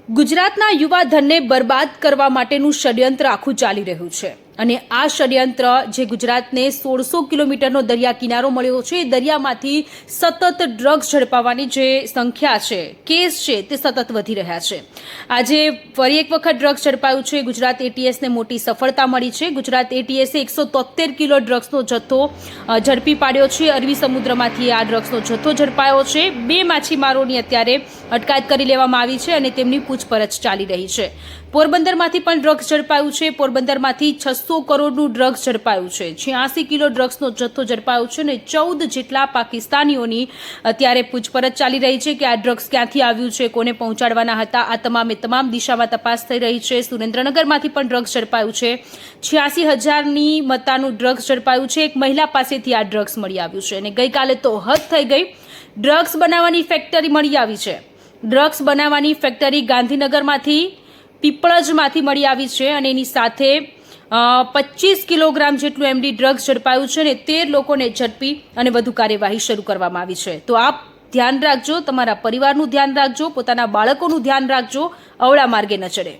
ગુજરાતના યુવા ધનને બરબાદ કરવા માટેનું ષડયંત્ર આખું ચાલી રહ્યું છે અને આ ષડયંત્ર જે ગુજરાતને 1600 કિલોમીટરનો દરિયા કિનારો મળ્યો છે એ દરિયામાંથી સતત ડ્રગ્સ ઝડપાવવાની જે સંખ્યા છે કેસ છે તે સતત વધી રહ્યા છે। આજે ફરી એક વખત ડ્રગ્સ ઝડપાયું છે। ગુજરાત એટીએસને મોટી સફળતા મળી છે। ગુજરાત એટીએસે 173 કિલો ડ્રગ્સનો જથ્થો ઝડપી પાડ્યો છે। અરબી સમુદ્રમાંથી આ ડ્રગ્સનો જથ્થો ઝડપાયો છે। 2 માછીમારોની અત્યારે અટકાયત કરી લેવામાં આવી છે અને તેમની પૂછપરછ ચાલી રહી છે। પોરબંદરમાંથી પણ ડ્રગ્સ ઝડપાયું છે। પોરબંદરમાંથી 600 કરોડનું ડ્રગ્સ ઝડપાયું છે। 86 કિલો ડ્રગ્સનો જથ્થો ઝડપાયો છે અને 14 જેટલા પાકિસ્તાનીઓની અત્યારે પૂછપરછ ચાલી રહી છે કે આ ડ્રગ્સ ક્યાંથી આવ્યું છે, કોને પહોંચાડવાના હતા। આ તમામ દિશામાં તપાસ થઈ રહી છે। સુરેન્દ્રનગરમાંથી પણ ડ્રગ્સ ઝડપાયું છે। 86,000ની મત્તાનું ડ્રગ્સ ઝડપાયું છે। એક મહિલા પાસેથી આ ડ્રગ્સ મળી આવ્યું છે અને ગઈકાલે તો હદ થઈ ગઈ। ડ્રગ્સ બનાવવાની ફેક્ટરી મળી આવી છે। ડ્રગ્સ બનાવવાની ફેક્ટરી ગાંધીનગરમાંથી પીપળજમાંથી મળી આવી છે અને એની સાથે 25 કિલોગ્રામ જેટલું એમડી ડ્રગ્સ ઝડપાયું છે અને 13 લોકોને ઝડપી અને વધુ કાર્યવાહી શરૂ કરવામાં આવી છે। તો આપ ધ્યાન રાખજો, તમારા પરિવારનું ધ્યાન રાખજો, પોતાના બાળકોનું ધ્યાન રાખજો, અવળા માર્ગે ન ચડે।